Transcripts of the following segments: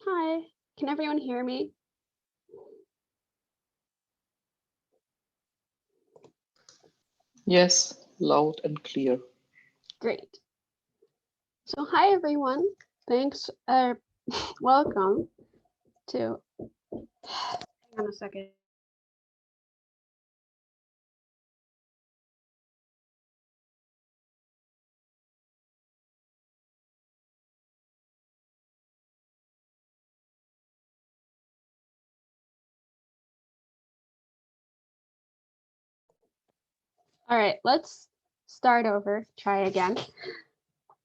Hi, can everyone hear me? Yes, loud and clear. Great. So hi everyone. Thanks, welcome to, hang on a second. All right, let's start over, try again.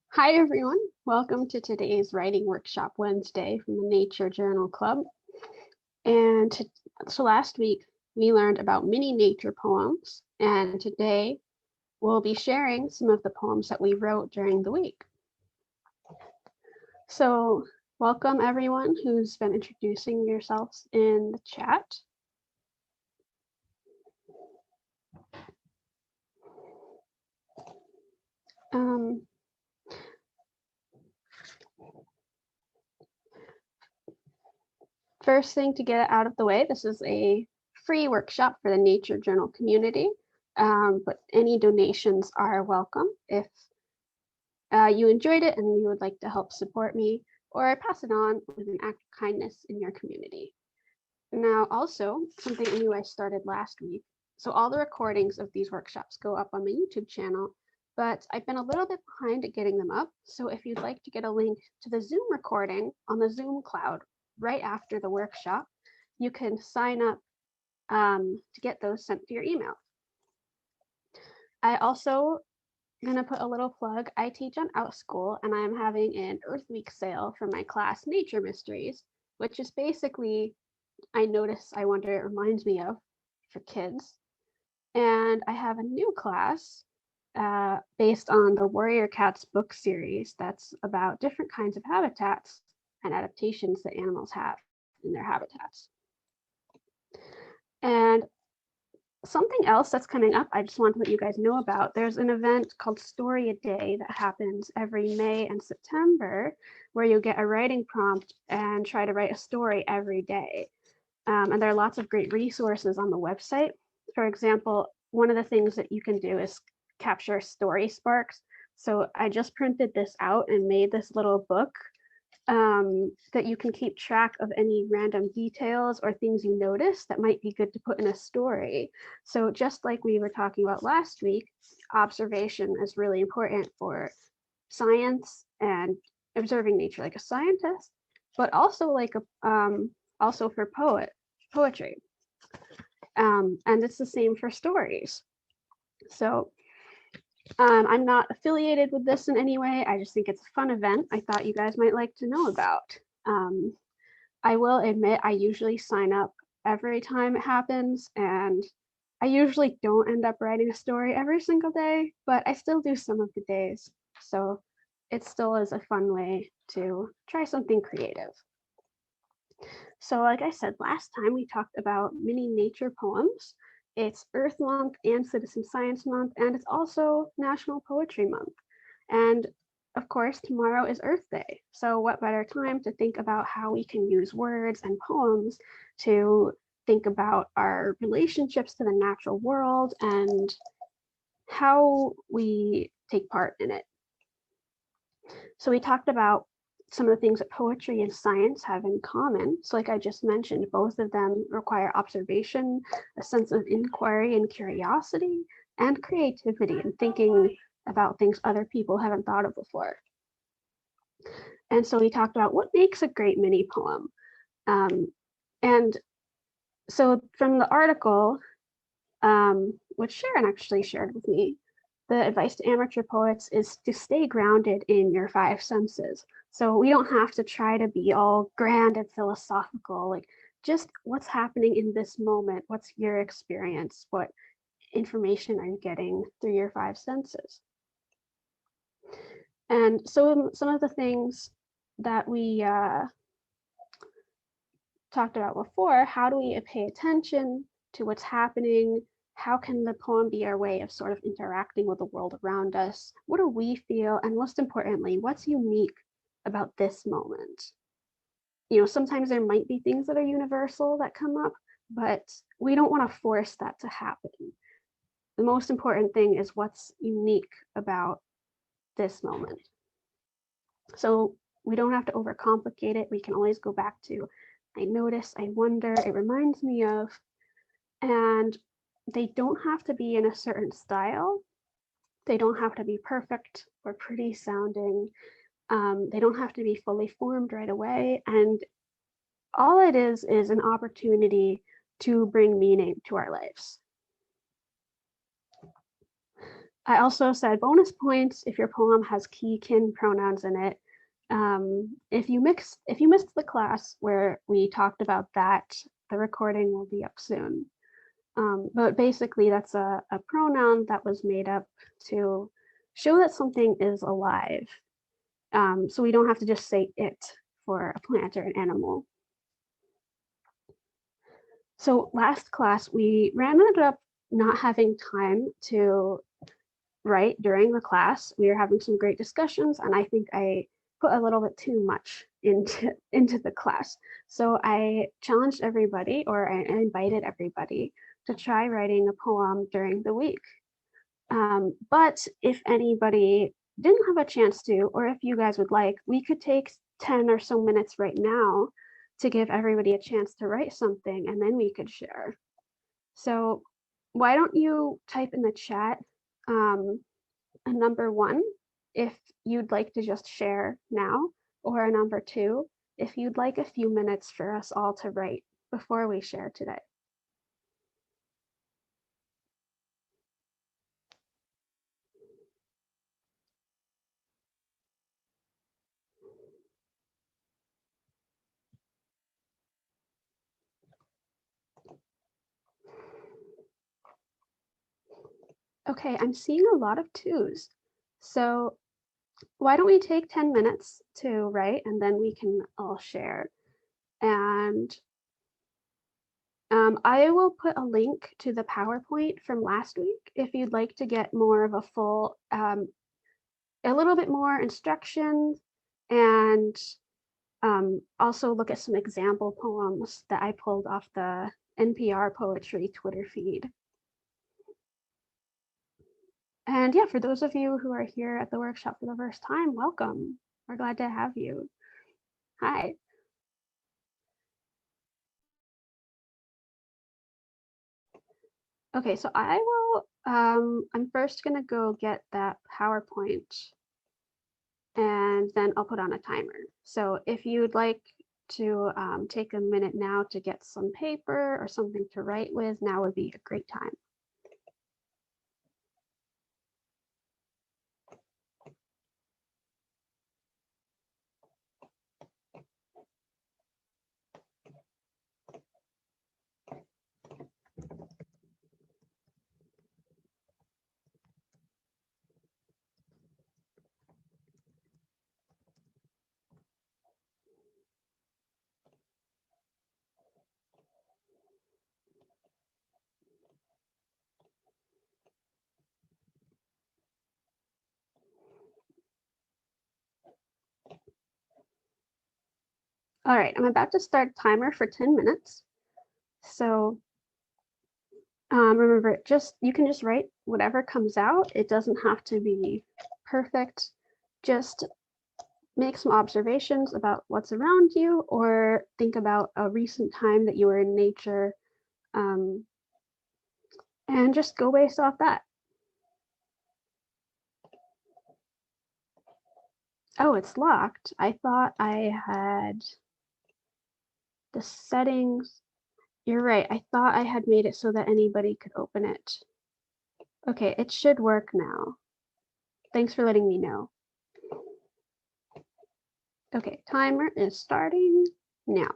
Hi everyone, welcome to today's Writing Workshop Wednesday from the Nature Journal Club. And so last week we learned about mini nature poems, and today we'll be sharing some of the poems that we wrote during the week. So welcome everyone who's been introducing yourselves in the chat. First thing to get out of the way, this is a free workshop for the Nature Journal community, but any donations are welcome if you enjoyed it and you would like to help support me or pass it on with an act of kindness in your community. Now, also, something new I started last week. So all the recordings of these workshops go up on my YouTube channel, but I've been a little bit behind at getting them up. So if you'd like to get a link to the Zoom recording on the Zoom cloud right after the workshop, you can sign up to get those sent to your email. I also going to put a little plug. I teach on OutSchool and I'm having an Earth Week sale for my class Nature Mysteries, which is basically, I wonder it reminds me of for kids. And I have a new class based on the Warrior Cats book series that's about different kinds of habitats and adaptations that animals have in their habitats. And something else that's coming up, I just want to let you guys know about. There's an event called Story a Day that happens every May and September, where you get a writing prompt and try to write a story every day. And there are lots of great resources on the website. For example, one of the things that you can do is capture story sparks. So I just printed this out and made this little book that you can keep track of any random details or things you notice that might be good to put in a story. So just like we were talking about last week, observation is really important for science and observing nature like a scientist, but also like also for poetry. And it's the same for stories. So I'm not affiliated with this in any way. I just think it's a fun event I thought you guys might like to know about. I will admit I usually sign up every time it happens, and I usually don't end up writing a story every single day, but I still do some of the days. So it still is a fun way to try something creative. So like I said, last time we talked about mini nature poems. It's Earth Month and Citizen Science Month, and it's also National Poetry Month. And of course, tomorrow is Earth Day. So what better time to think about how we can use words and poems to think about our relationships to the natural world and how we take part in it. So we talked about some of the things that poetry and science have in common. So like I just mentioned, both of them require observation, a sense of inquiry and curiosity, and creativity and thinking about things other people haven't thought of before. And so we talked about what makes a great mini poem. And so from the article, which Sharon actually shared with me, the advice to amateur poets is to stay grounded in your five senses. So we don't have to try to be all grand and philosophical, like just what's happening in this moment, what's your experience, what information are you getting through your five senses. And so some of the things that we talked about before, how do we pay attention to what's happening? How can the poem be our way of sort of interacting with the world around us? What do we feel? And most importantly, what's unique about this moment. Sometimes there might be things that are universal that come up, but we don't want to force that to happen. The most important thing is what's unique about this moment. So we don't have to overcomplicate it. We can always go back to, I notice, I wonder, it reminds me of, and they don't have to be in a certain style. They don't have to be perfect or pretty sounding. They don't have to be fully formed right away. And all it is an opportunity to bring meaning to our lives. I also said bonus points if your poem has he, kin pronouns in it. If you missed the class where we talked about that, the recording will be up soon. But basically, that's a pronoun that was made up to show that something is alive. So we don't have to just say it for a plant or an animal. So last class, we ended up not having time to write during the class. We were having some great discussions, and I think I put a little bit too much into the class. So I challenged everybody, or I invited everybody to try writing a poem during the week. But if anybody didn't have a chance to, or if you guys would like, we could take 10 or so minutes right now to give everybody a chance to write something, and then we could share. So why don't you type in the chat a number 1 if you'd like to just share now, or a number 2 if you'd like a few minutes for us all to write before we share today. Okay, I'm seeing a lot of 2s. So why don't we take 10 minutes to write, and then we can all share. And I will put a link to the PowerPoint from last week if you'd like to get more of a full, a little bit more instructions, and also look at some example poems that I pulled off the NPR Poetry Twitter feed. And yeah, for those of you who are here at the workshop for the first time, welcome. We're glad to have you. Hi. Okay, so I will, I'm first gonna go get that PowerPoint, and then I'll put on a timer. So if you'd like to take a minute now to get some paper or something to write with, now would be a great time. All right, I'm about to start a timer for 10 minutes. So remember, you can just write whatever comes out. It doesn't have to be perfect. Just make some observations about what's around you, or think about a recent time that you were in nature, and just go based off that. Oh, it's locked. I thought I had the settings. You're right. I thought I had made it so that anybody could open it. Okay, it should work now. Thanks for letting me know. Okay, timer is starting now.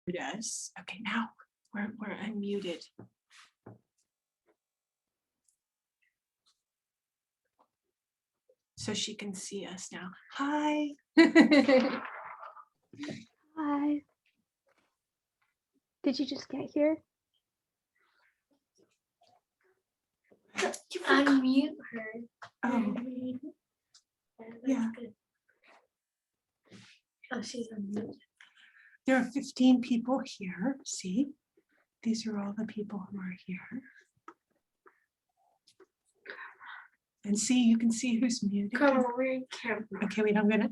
Yes. Okay, now we're unmuted. So she can see us now. Hi. Hi. Did you just get here? Unmute her. Oh, yeah. Oh, she's unmuted. There are 15 people here. See, these are all the people who are here. And see, you can see who's muted. Come over in camera. Okay, wait, I'm gonna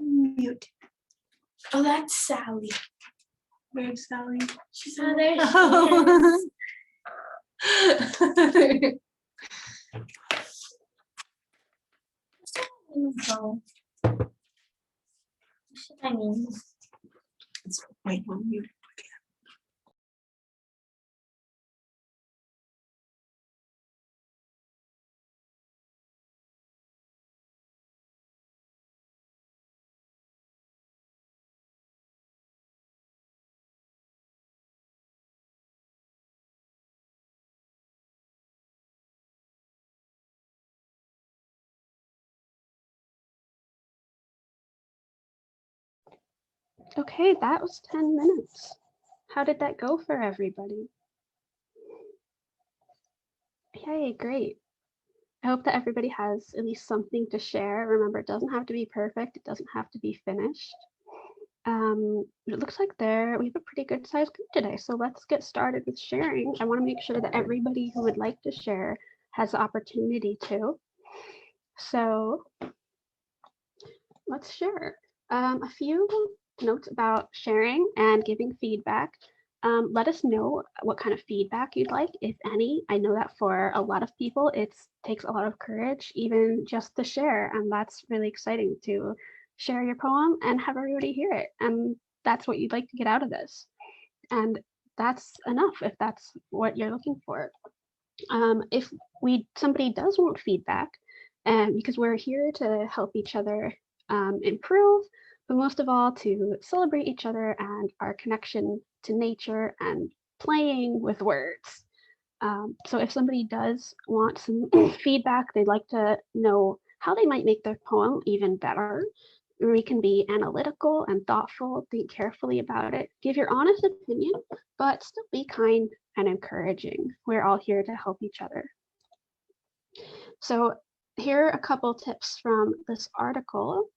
mute. Oh, that's Sally. Where's Sally? She's there. She Oh. is. I mean, It's right on mute. Okay, that was 10 minutes. How did that go for everybody? Okay, great. I hope that everybody has at least something to share. Remember, it doesn't have to be perfect. It doesn't have to be finished. It looks like we have a pretty good sized group today. So let's get started with sharing. I want to make sure that everybody who would like to share has the opportunity to. So let's share. A few notes about sharing and giving feedback. Let us know what kind of feedback you'd like, if any. I know that for a lot of people, it takes a lot of courage, even just to share. And that's really exciting to share your poem and have everybody hear it. And that's what you'd like to get out of this. And that's enough if that's what you're looking for. If somebody does want feedback, and because we're here to help each other improve, but most of all to celebrate each other and our connection to nature and playing with words. So if somebody does want some feedback, they'd like to know how they might make their poem even better. We can be analytical and thoughtful, think carefully about it, give your honest opinion, but still be kind and encouraging. We're all here to help each other. So here are a couple tips from this article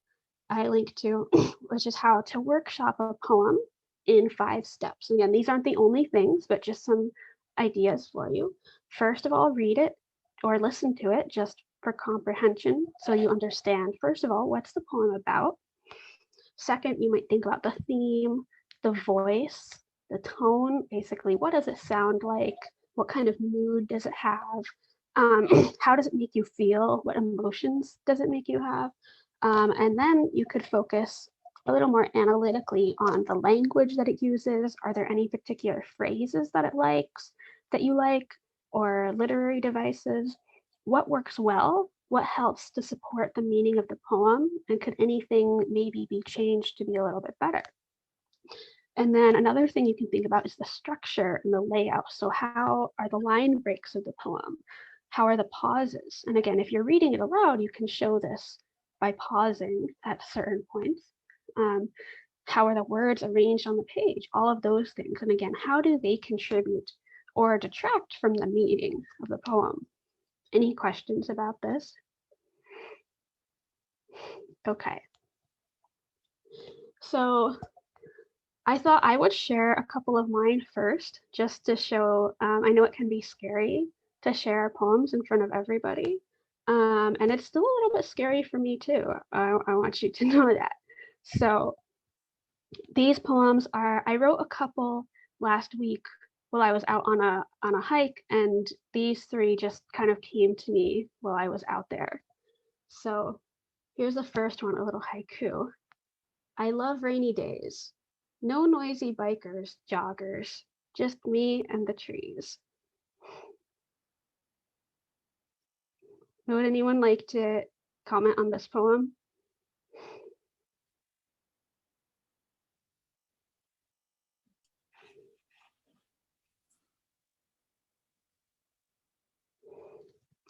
I linked to, which is how to workshop a poem in 5 steps. Again, these aren't the only things, but just some ideas for you. First of all, read it or listen to it just for comprehension, so you understand, first of all, what's the poem about. Second, you might think about the theme, the voice, the tone, basically, what does it sound like? What kind of mood does it have? How does it make you feel? What emotions does it make you have? And then you could focus a little more analytically on the language that it uses. Are there any particular phrases that it likes, that you like, or literary devices? What works well? What helps to support the meaning of the poem? And could anything maybe be changed to be a little bit better? And then another thing you can think about is the structure and the layout. So how are the line breaks of the poem? How are the pauses? And again, if you're reading it aloud, you can show this by pausing at certain points. How are the words arranged on the page? All of those things. And again, how do they contribute or detract from the meaning of the poem? Any questions about this? Okay. So I thought I would share a couple of mine first, just to show, I know it can be scary to share poems in front of everybody. And it's still a little bit scary for me too. I want you to know that. So these poems I wrote a couple last week while I was out on a hike, and these 3 just kind of came to me while I was out there. So here's the first one, a little haiku. I love rainy days. No noisy bikers, joggers, just me and the trees. Would anyone like to comment on this poem?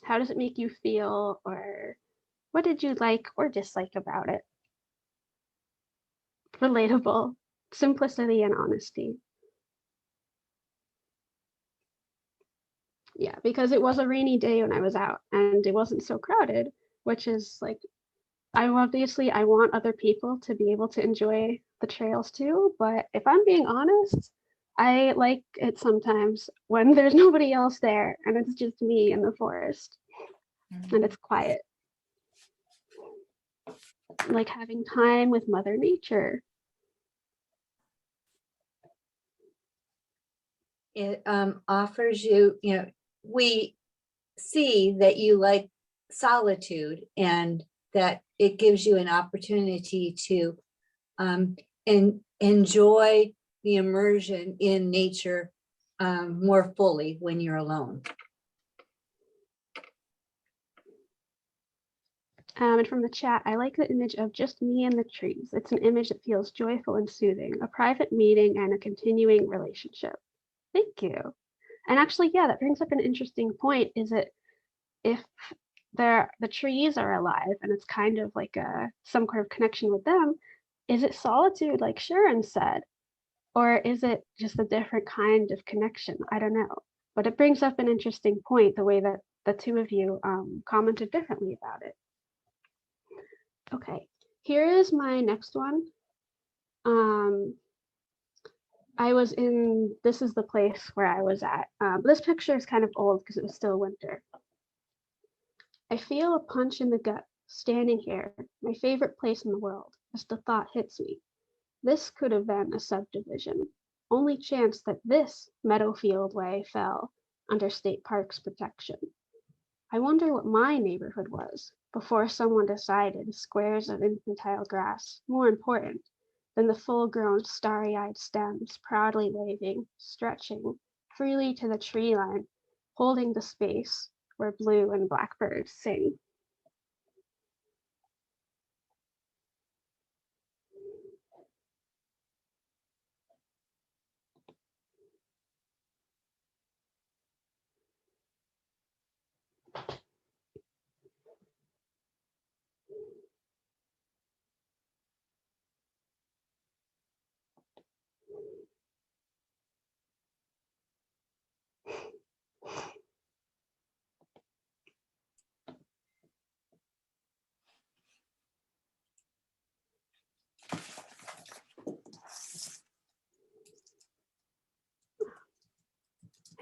How does it make you feel, or what did you like or dislike about it? Relatable, simplicity and honesty. Yeah, because it was a rainy day when I was out and it wasn't so crowded, which is like, I want other people to be able to enjoy the trails too, but if I'm being honest, I like it sometimes when there's nobody else there and it's just me in the forest and it's quiet. Like having time with Mother Nature. It offers you, we see that you like solitude and that it gives you an opportunity to and enjoy the immersion in nature more fully when you're alone. And from the chat, I like the image of just me and the trees. It's an image that feels joyful and soothing, a private meeting and a continuing relationship. Thank you. And actually, yeah, that brings up an interesting point. Is it if the trees are alive and it's kind of like some kind of connection with them, is it solitude like Sharon said? Or is it just a different kind of connection? I don't know. But it brings up an interesting point, the way that the two of you commented differently about it. Okay, here is my next one. This is the place where I was at. This picture is kind of old because it was still winter. I feel a punch in the gut standing here, my favorite place in the world, as the thought hits me. This could have been a subdivision. Only chance that this Meadowfield Way fell under state parks protection. I wonder what my neighborhood was before someone decided squares of infantile grass more important than the full-grown starry-eyed stems proudly waving, stretching freely to the tree line, holding the space where blue and blackbirds sing.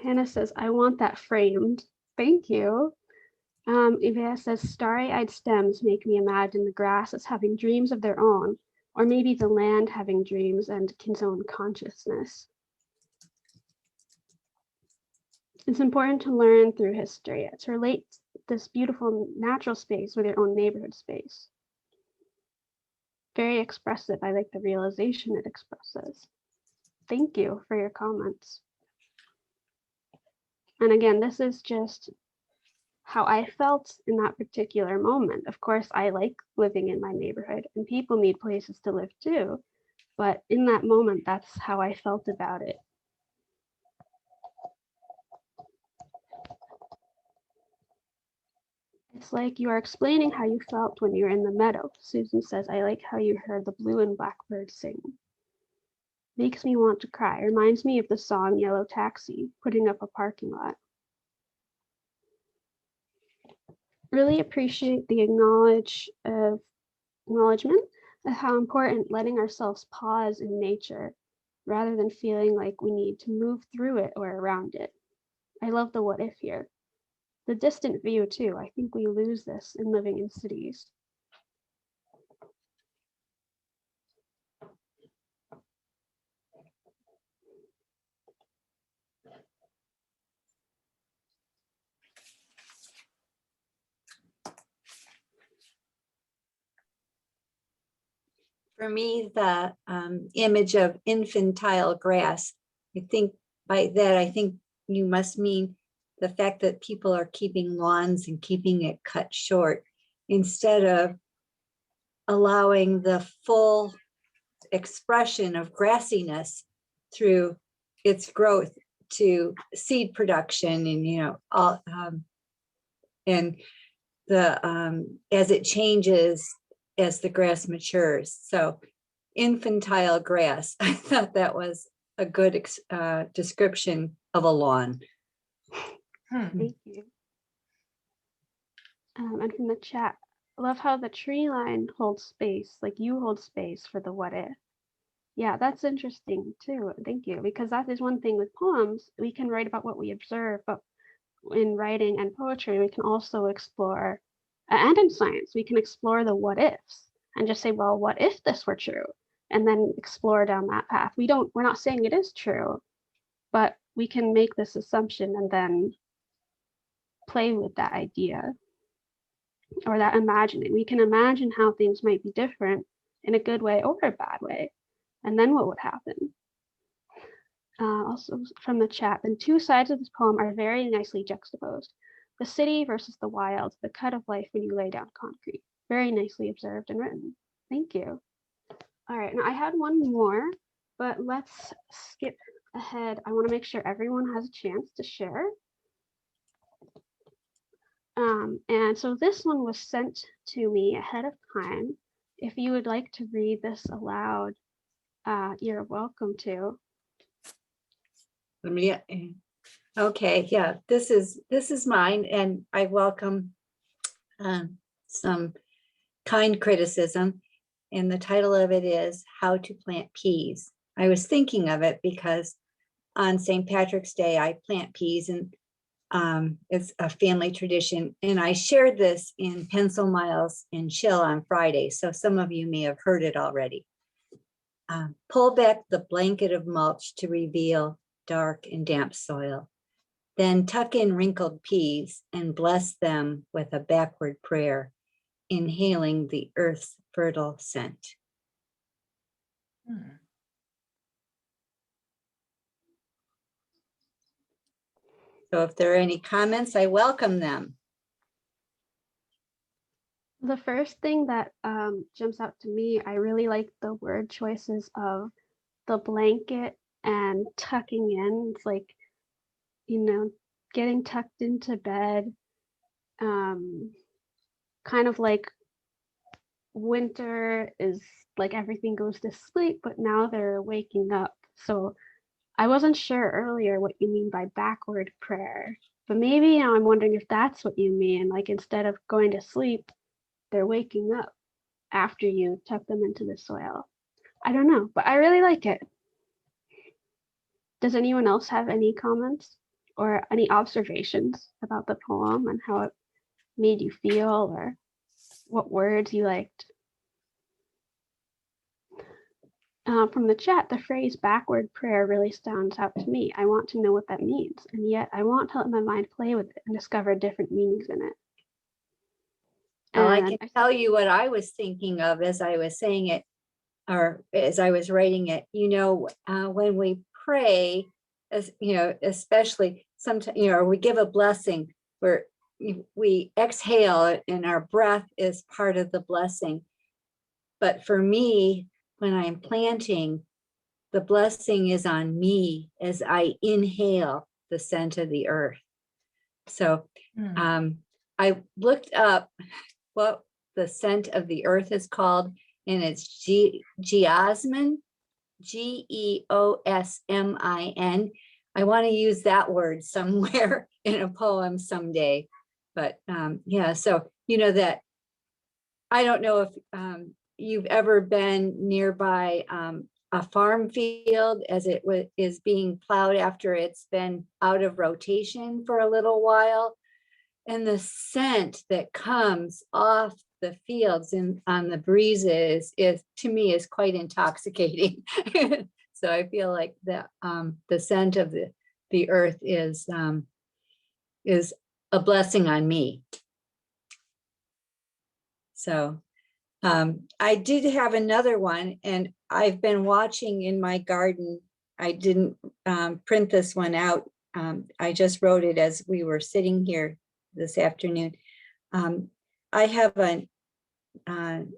Hannah says, I want that framed. Thank you. Ivea says, starry-eyed stems make me imagine the grass as having dreams of their own, or maybe the land having dreams and its own consciousness. It's important to learn through history, to relate this beautiful natural space with your own neighborhood space. Very expressive. I like the realization it expresses. Thank you for your comments. And again, this is just how I felt in that particular moment. Of course, I like living in my neighborhood and people need places to live too. But in that moment, that's how I felt about it. It's like you are explaining how you felt when you were in the meadow. Susan says, I like how you heard the blue and blackbird sing. Makes me want to cry. Reminds me of the song Yellow Taxi, putting up a parking lot. Really appreciate the acknowledgement of how important letting ourselves pause in nature rather than feeling like we need to move through it or around it. I love the what if here. The distant view too. I think we lose this in living in cities. For me, the image of infantile grass, I think by that, I think you must mean the fact that people are keeping lawns and keeping it cut short instead of allowing the full expression of grassiness through its growth to seed production and, all, and the as it changes as the grass matures. So infantile grass, I thought that was a good description of a lawn. Thank you. And from the chat, I love how the tree line holds space, like you hold space for the what if. Yeah, that's interesting too. Thank you. Because that is one thing with poems, we can write about what we observe, but in writing and poetry, we can also explore, and in science, we can explore the what ifs and just say, well, what if this were true? And then explore down that path. We're not saying it is true, but we can make this assumption and then play with that idea or that imagining. We can imagine how things might be different in a good way or a bad way? And then what would happen? Also from the chat, the two sides of this poem are very nicely juxtaposed. The city versus the wild, the cut of life when you lay down concrete. Very nicely observed and written. Thank you. All right, now I had one more, but let's skip ahead. I want to make sure everyone has a chance to share. And so this one was sent to me ahead of time. If you would like to read this aloud, you're welcome to. Okay, yeah, this is mine, and I welcome some kind criticism. And the title of it is How to Plant Peas. I was thinking of it because on St. Patrick's Day, I plant peas, and it's a family tradition. And I shared this in Pencil Miles and Chill on Friday, so some of you may have heard it already. Pull back the blanket of mulch to reveal dark and damp soil. Then tuck in wrinkled peas and bless them with a backward prayer, inhaling the earth's fertile scent. So if there are any comments, I welcome them. The first thing that jumps out to me, I really like the word choices of the blanket and tucking in. It's like, you know, getting tucked into bed, kind of like winter is like everything goes to sleep, but now they're waking up. So I wasn't sure earlier what you mean by backward prayer, but maybe now I'm wondering if that's what you mean. Like instead of going to sleep, they're waking up after you tuck them into the soil. I don't know, but I really like it. Does anyone else have any comments or any observations about the poem and how it made you feel or what words you liked? From the chat, the phrase backward prayer really stands out to me. I want to know what that means, and yet I want to let my mind play with it and discover different meanings in it. Well, I can tell you what I was thinking of as I was saying it, or as I was writing it. You know, when we pray, as you know, especially sometimes, you know, or we give a blessing where we exhale and our breath is part of the blessing. But for me, when I'm planting, the blessing is on me as I inhale the scent of the earth. So I looked up what the scent of the earth is called, and it's geosmin, Geosmin. I want to use that word somewhere in a poem someday. But yeah, so you know that I don't know if you've ever been nearby a farm field as it is being plowed after it's been out of rotation for a little while. And the scent that comes off the fields and on the breezes is, to me, is quite intoxicating. So I feel like the scent of the earth is a blessing on me. So I did have another one, and I've been watching in my garden. I didn't print this one out. I just wrote it as we were sitting here this afternoon. I have a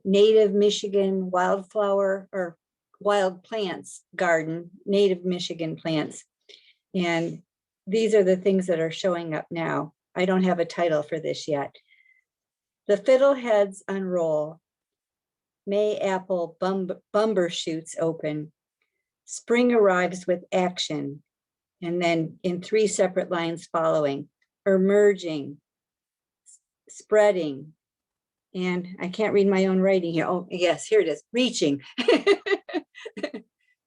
native Michigan wildflower or wild plants garden, native Michigan plants. And these are the things that are showing up now. I don't have a title for this yet. The fiddleheads unroll. May apple bumper shoots open. Spring arrives with action. And then in 3 separate lines following, emerging, spreading, and I can't read my own writing here. Oh, yes, here it is, reaching.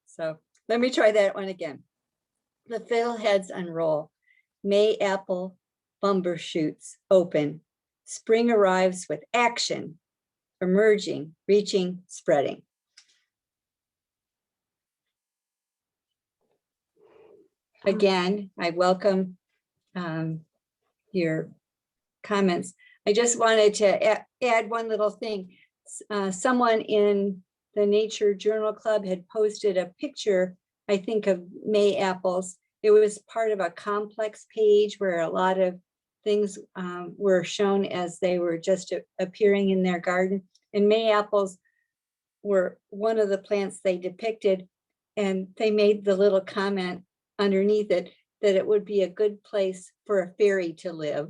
So let me try that one again. The fiddleheads unroll. May apple bumper shoots open. Spring arrives with action. Emerging, reaching, spreading. Again, I welcome your comments. I just wanted to add one little thing. Someone in the Nature Journal Club had posted a picture, I think, of May apples. It was part of a complex page where a lot of things were shown as they were just appearing in their garden. And May apples were one of the plants they depicted. And they made the little comment underneath it that it would be a good place for a fairy to live.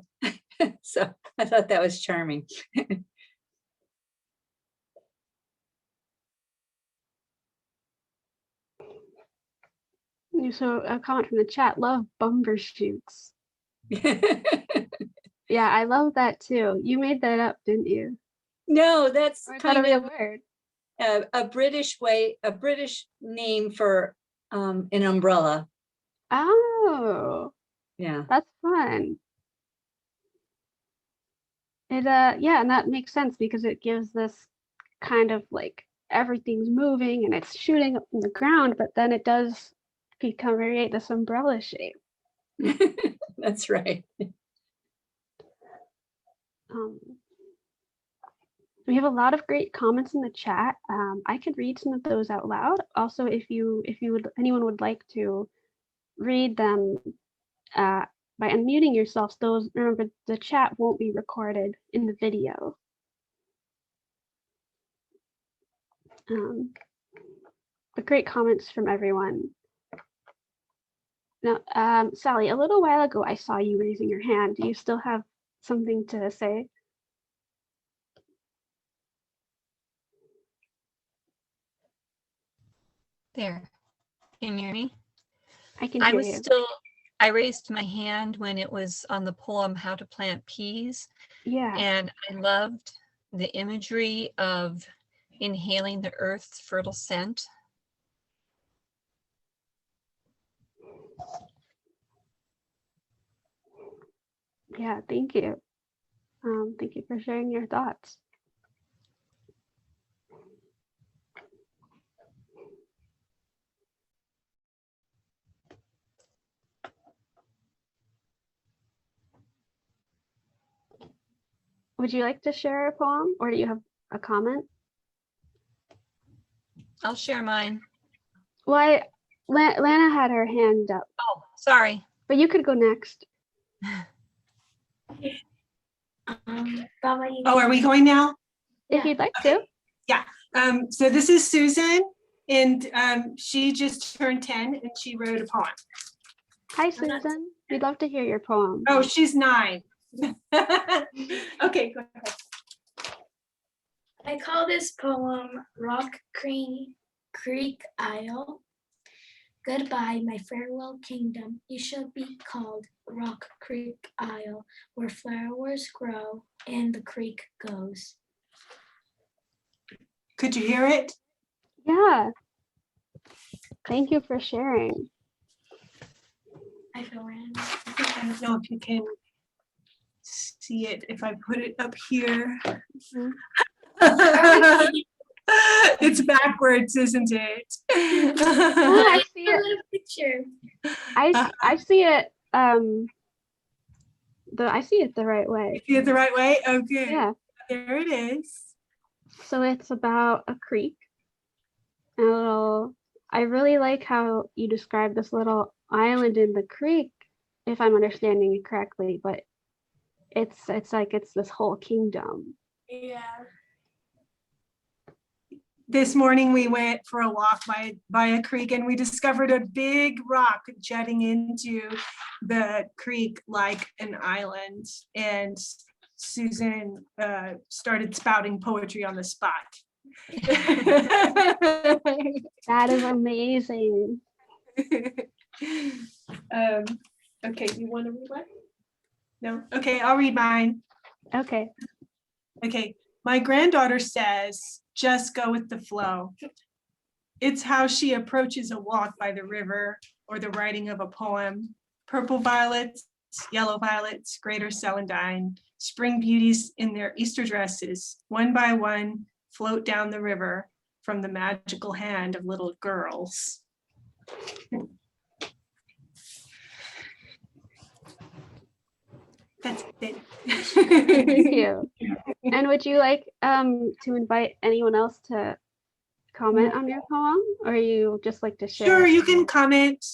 So I thought that was charming. So a comment from the chat, love bumbershoots. Yeah, I love that too. You made that up, didn't you? No, that's Or is that a kind real of word? a British name for an umbrella. Oh, Yeah. that's fun. It yeah, and that makes sense because it gives this kind of like everything's moving and it's shooting up from the ground, but then it does create this umbrella shape. That's right. We have a lot of great comments in the chat. I could read some of those out loud. Also, if anyone would like to read them by unmuting yourselves, remember the chat won't be recorded in the video. But great comments from everyone. Now, Sally, a little while ago, I saw you raising your hand. Do you still have something to say? There. Can you hear me? I can hear you. I raised my hand when it was on the poem How to Plant Peas. Yeah. And I loved the imagery of inhaling the earth's fertile scent. Yeah, thank you. Thank you for sharing your thoughts. Would you like to share a poem or do you have a comment? I'll share mine. Well, Lana had her hand up. Oh, sorry. But you could go next. Oh, are we going now? If you'd like to. Yeah. So this is Susan, and she just turned 10 and she wrote a poem. Hi, Susan. We'd love to hear your poem. Oh, she's 9. Okay, go ahead. I call this poem Rock Creek Isle. Goodbye, my farewell kingdom. You shall be called Rock Creek Isle, where flowers grow and the creek goes. Could you hear it? Yeah. Thank you for sharing. I feel random. I don't know if you can see it if I put it up here. Mhm. It's backwards, isn't it? Oh, I see A it. little picture. I see it. I see it the right way. See it the right way? Oh, good. Yeah. There it is. So it's about a creek. I really like how you describe this little island in the creek, if I'm understanding it correctly, but it's like it's this whole kingdom. Yeah. This morning we went for a walk by a creek and we discovered a big rock jutting into the creek like an island. And Susan started spouting poetry on the spot. That is amazing. Okay, you want to read one? No? Okay, I'll read mine. Okay. Okay, my granddaughter says, just go with the flow. It's how she approaches a walk by the river or the writing of a poem. Purple violets, yellow violets, greater celandine, spring beauties in their Easter dresses, one by one, float down the river from the magical hand of little girls. That's it. Thank you. And would you like to invite anyone else to comment on your poem, or you just like to share? Sure, it? you can comment.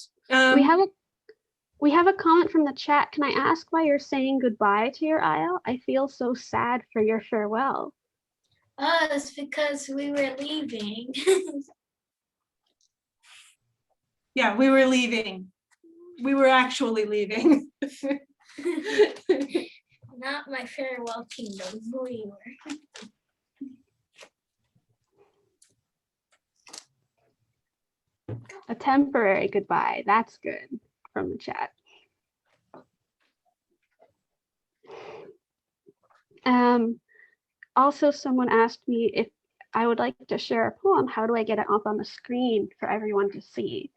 We have a comment from the chat. Can I ask why you're saying goodbye to your Isle? I feel so sad for your farewell. Oh, it's because we were leaving. Yeah, we were leaving. We were actually leaving. Not my farewell kingdom. We were. A temporary goodbye. That's good from the chat. Also, someone asked me if I would like to share a poem. How do I get it up on the screen for everyone to see?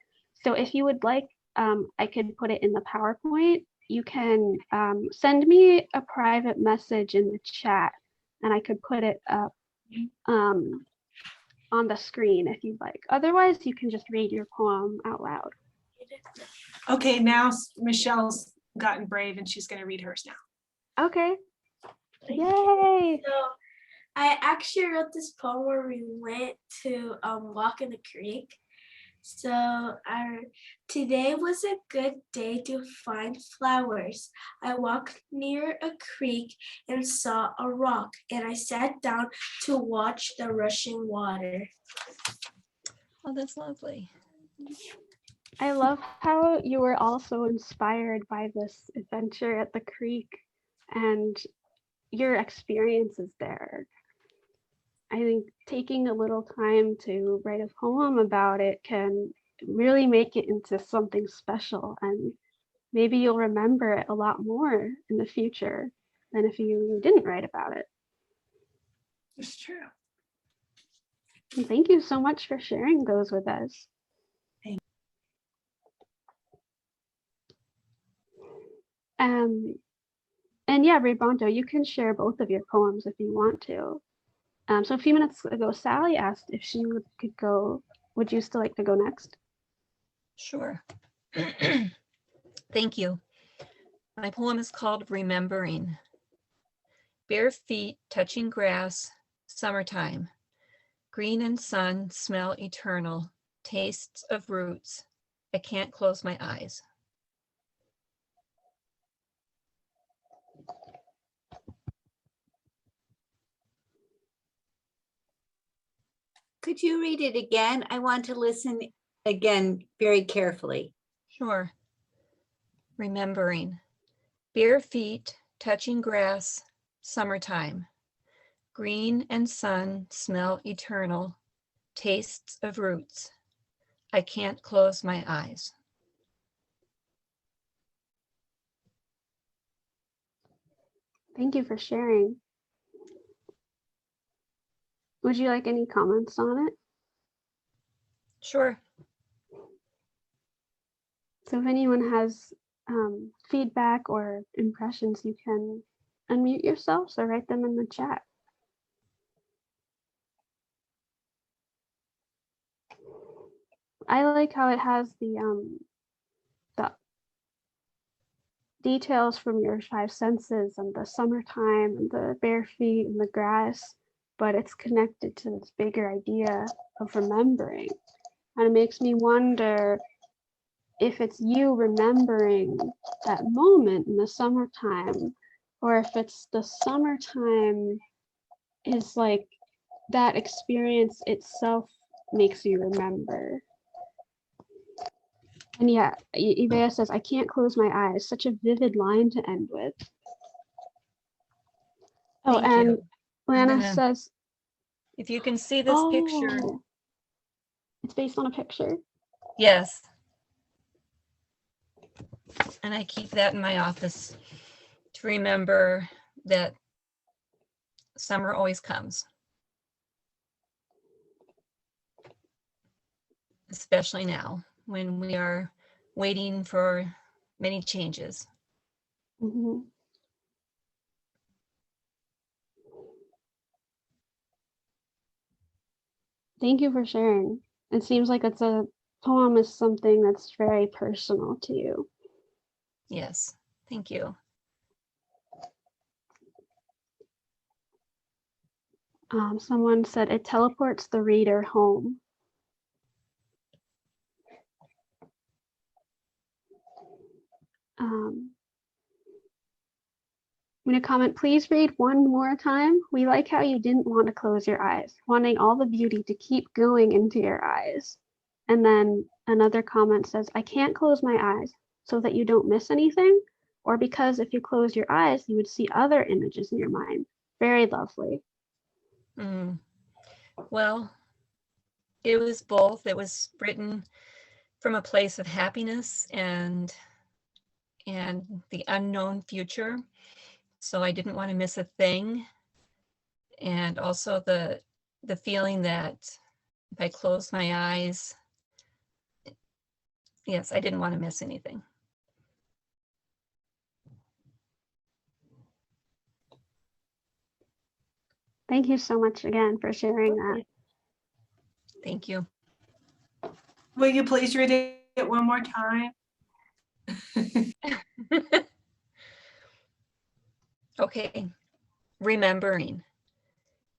So if you would like, I could put it in the PowerPoint. You can send me a private message in the chat, and I could put it up on the screen if you'd like. Otherwise, you can just read your poem out loud. Okay, now Michelle's gotten brave and she's going to read hers now. Okay. Yay! So I actually wrote this poem where we went to walk in the creek. So today was a good day to find flowers. I walked near a creek and saw a rock, and I sat down to watch the rushing water. Oh, that's lovely. I love how you were also inspired by this adventure at the creek and your experiences there. I think taking a little time to write a poem about it can really make it into something special, and maybe you'll remember it a lot more in the future than if you didn't write about it. It's true. And thank you so much for sharing those with us. And yeah, Rebonto, you can share both of your poems if you want to. So a few minutes ago, Sally asked if she could go. Would you still like to go next? Sure. Thank you. My poem is called Remembering. Bare feet touching grass, summertime. Green and sun, smell eternal, tastes of roots. I can't close my eyes. Could you read it again? I want to listen again very carefully. Sure. Remembering. Bare feet touching grass, summertime. Green and sun, smell eternal, tastes of roots. I can't close my eyes. Thank you for sharing. Would you like any comments on it? Sure. So if anyone has feedback or impressions, you can unmute yourselves or write them in the chat. I like how it has the details from your five senses and the summertime and the bare feet and the grass, but it's connected to this bigger idea of remembering. And it makes me wonder if it's you remembering that moment in the summertime, or if it's the summertime is like that experience itself makes you remember. And yeah, Ivea says, I can't close my eyes. Such a vivid line to end with. Oh, Thank and you. Lana says, if you can see this picture. It's based on a picture. Yes. And I keep that in my office to remember that summer always comes. Especially now when we are waiting for many changes. Mm-hmm. Thank you for sharing. It seems like it's a poem is something that's very personal to you. Yes, thank you. Someone said it teleports the reader home. I'm going to comment, please read one more time. We like how you didn't want to close your eyes, wanting all the beauty to keep going into your eyes. And then another comment says, I can't close my eyes so that you don't miss anything, or because if you close your eyes, you would see other images in your mind. Very lovely. Well, it was both. It was written from a place of happiness and the unknown future. So I didn't want to miss a thing. And also the feeling that if I closed my eyes, yes, I didn't want to miss anything. Thank you so much again for sharing that. Thank you. Will you please read it one more time? Okay, remembering.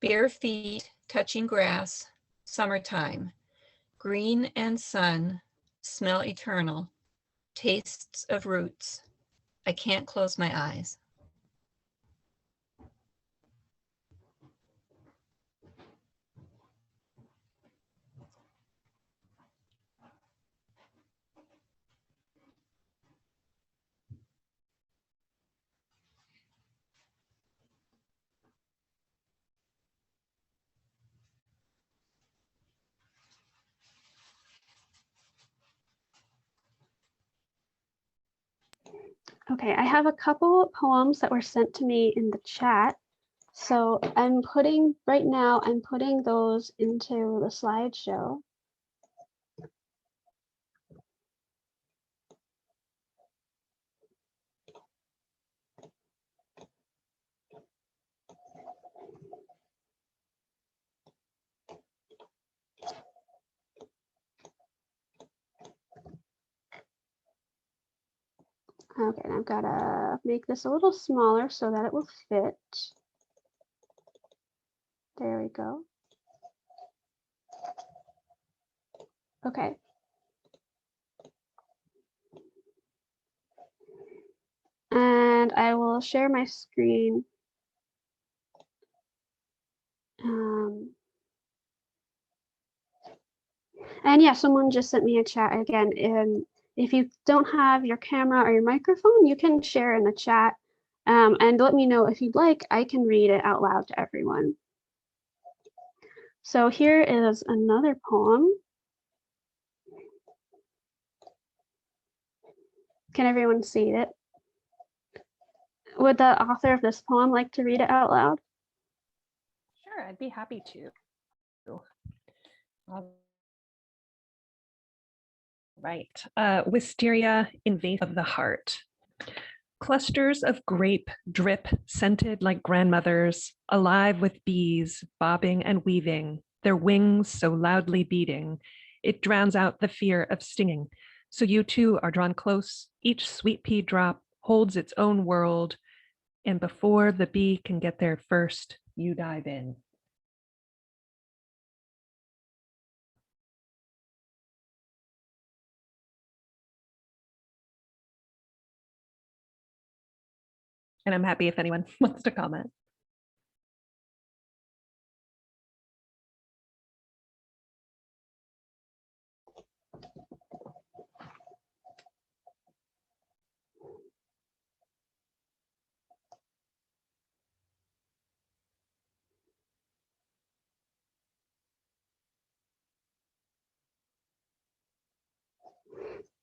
Bare feet touching grass, summertime. Green and sun, smell eternal. Tastes of roots. I can't close my eyes. Okay, I have a couple of poems that were sent to me in the chat. So right now, I'm putting those into the slideshow. Okay, and I've got to make this a little smaller so that it will fit. There we go. Okay. And I will share my screen. And yeah, someone just sent me a chat again. And if you don't have your camera or your microphone, you can share in the chat. And let me know if you'd like, I can read it out loud to everyone. So here is another poem. Can everyone see it? Would the author of this poem like to read it out loud? Sure, I'd be happy to. Right. Wisteria invasive of the heart. Clusters of grape drip scented like grandmothers, alive with bees bobbing and weaving, their wings so loudly beating, it drowns out the fear of stinging. So you two are drawn close, each sweet pea drop holds its own world, and before the bee can get there first, you dive in. And I'm happy if anyone wants to comment.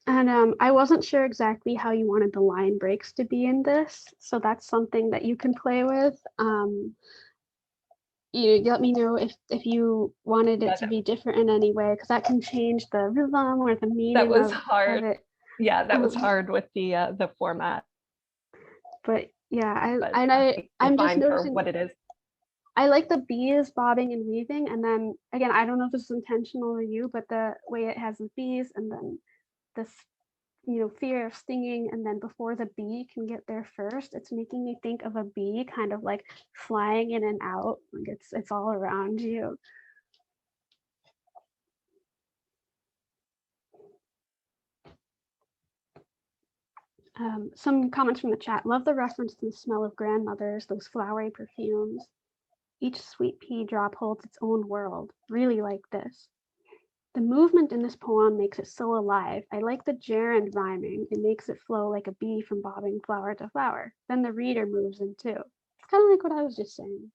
And I wasn't sure exactly how you wanted the line breaks to be in this, so that's something that you can play with. You let me know if you wanted it to be different in any way, because that can change the rhythm or the meaning. That was of hard. it. Yeah, that was hard with the format. But yeah, But I'm just fine for noticing what it is. I like the bees bobbing and weaving, and then again, I don't know if this is intentional or you, but the way it has the bees and then this fear of stinging, and then before the bee can get there first, it's making me think of a bee kind of like flying in and out, like it's all around you. Some comments from the chat. Love the reference to the smell of grandmothers, those flowery perfumes. Each sweet pea drop holds its own world. Really like this. The movement in this poem makes it so alive. I like the gerund rhyming. It makes it flow like a bee from bobbing flower to flower. Then the reader moves in too. It's kind of like what I was just saying.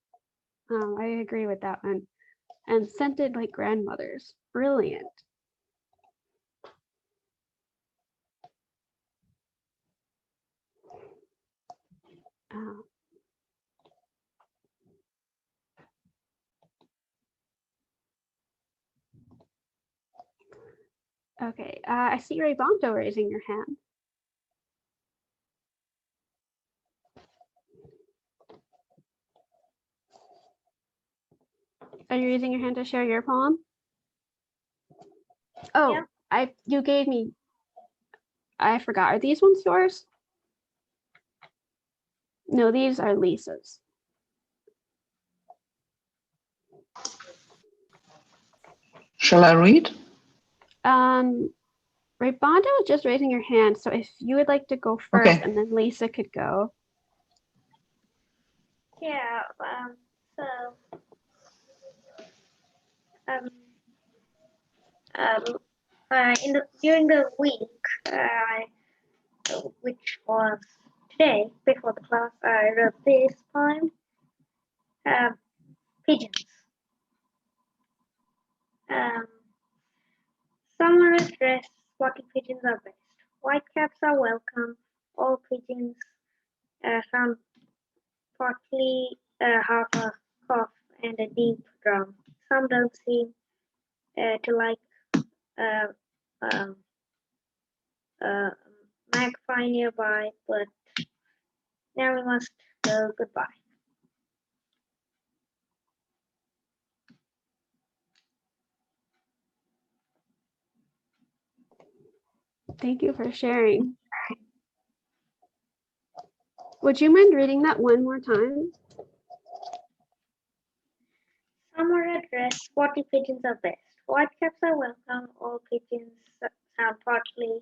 I agree with that one. And scented like grandmothers. Brilliant. Okay, I see Ray Bamptov raising your hand. Are you raising your hand to share your poem? Oh, Yeah. you gave me, I forgot. Are these ones yours? No, these are Lisa's. Shall I read? Ray Bondo was just raising your hand, so if you would like to go first, Okay. and then Lisa could go. Yeah. During the week, which was today before the class, I wrote this poem, Pigeons. Summer is dressed, spotty pigeons are best. Whitecaps are welcome, all pigeons sound partly half a cough and a deep drum. Some don't seem to like magpie nearby, but now we must go goodbye. Thank you for sharing. Would you mind reading that one more time? Summer at rest, spotty pigeons are best. Whitecaps are welcome, all pigeons sound partly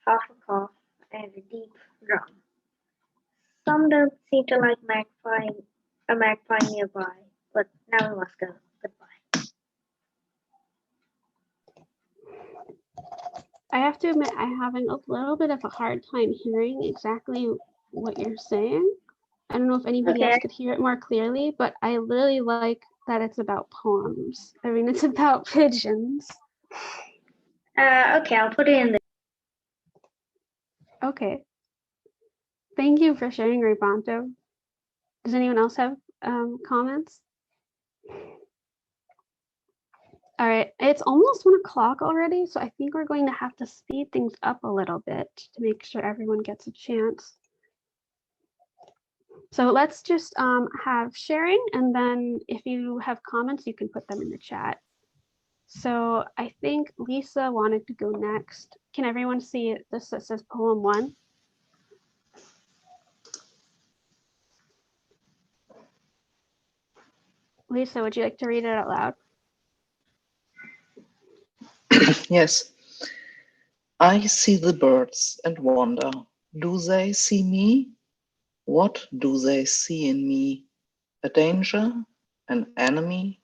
half a cough and a deep drum. Some don't seem to like a magpie nearby, but now we must go goodbye. I have to admit, I'm having a little bit of a hard time hearing exactly what you're saying. I don't know if anybody else could hear it more clearly, but I really like that it's about poems. I mean, it's about pigeons. Okay, I'll put it in there. Okay. Thank you for sharing, Ray Bonto. Does anyone else have comments? All right, it's almost 1 o'clock already, so I think we're going to have to speed things up a little bit to make sure everyone gets a chance. So let's just have sharing, and then if you have comments, you can put them in the chat. So I think Lisa wanted to go next. Can everyone see it? This says poem 1. Lisa, would you like to read it out loud? Yes. I see the birds and wonder, do they see me? What do they see in me? A danger, an enemy,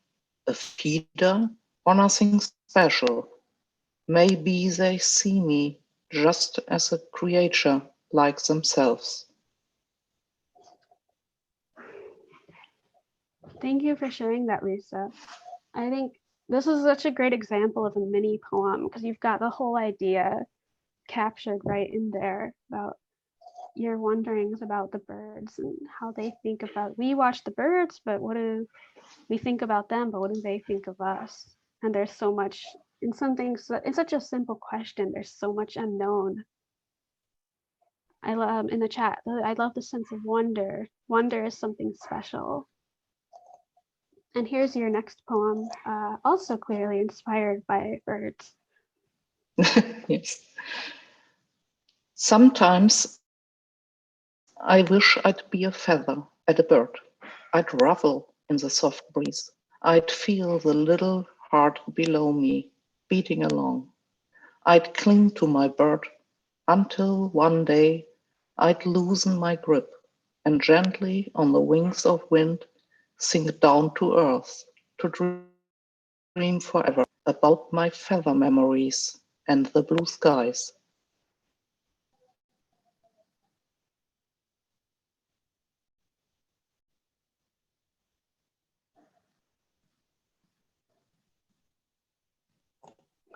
a feeder, or nothing special? Maybe they see me just as a creature like themselves. Thank you for sharing that, Lisa. I think this is such a great example of a mini poem because you've got the whole idea captured right in there about your wonderings about the birds and how they think about, we watch the birds, but what do we think about them, but what do they think of us? And there's so much in some things, it's such a simple question, there's so much unknown. I love in the chat, I love the sense of wonder. Wonder is something special. And here's your next poem, also clearly inspired by birds. Yes. Sometimes I wish I'd be a feather at a bird. I'd ruffle in the soft breeze. I'd feel the little heart below me beating along. I'd cling to my bird until one day I'd loosen my grip and gently on the wings of wind sink down to earth to dream forever about my feather memories and the blue skies.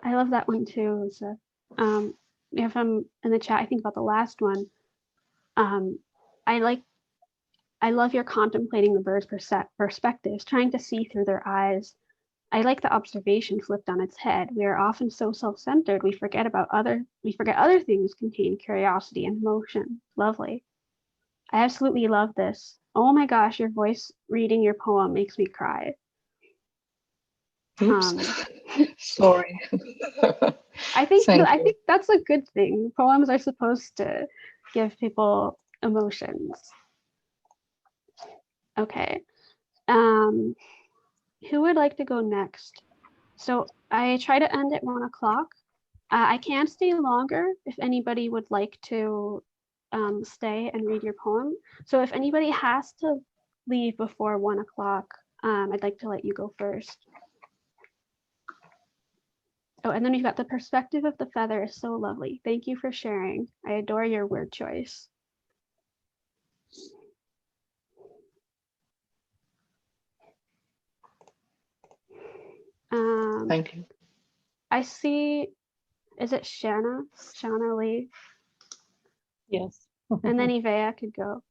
I love that one too, Lisa. If I'm in the chat, I think about the last one. I love your contemplating the bird's perspectives, trying to see through their eyes. I like the observation flipped on its head. We are often so self-centered, we forget other things contain curiosity and emotion. Lovely. I absolutely love this. Oh my gosh, your voice reading your poem makes me cry. Oops, sorry. I think Thank you. that's a good thing. Poems are supposed to give people emotions. Okay. Who would like to go next? So I try to end at 1 o'clock. I can stay longer if anybody would like to stay and read your poem. So if anybody has to leave before 1 o'clock, I'd like to let you go first. Oh, and then we've got the perspective of the feather is so lovely. Thank you for sharing. I adore your word choice. Thank you. I see, is it Shanna Lee? Yes. And then Ivea could go.